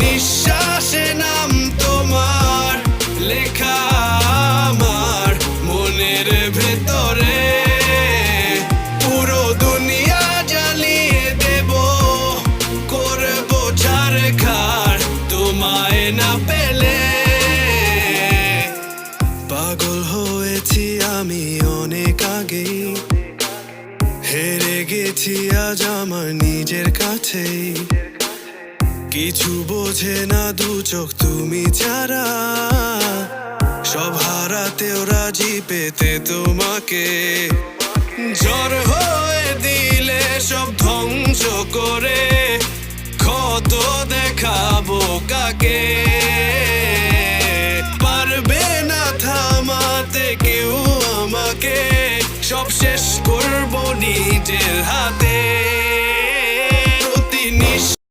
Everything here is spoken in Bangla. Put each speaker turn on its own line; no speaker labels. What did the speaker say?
নিঃশ্বাসে নাম তোমার লেখা আমার মনের ভেতরে। পুরো দুনিয়া জ্বালিয়ে দেব, করব ছারখার তোমায় না পেলে। পাগল হয়েছি আমি অনেক আগেই, হেরে গেছি আজ আমার নিজের কাছেই। কিছু বোঝে না দু চোখ তুমি ছাড়া, সব হারাতেও রাজি পেতে তোমাকে। ঝড় হয়ে দিলে সব ধ্বংস করে, ক্ষত দেখাবো কাকে? পারবে না থামাতে কেউ আমাকে, সব শেষ করবো নিজের হাতে।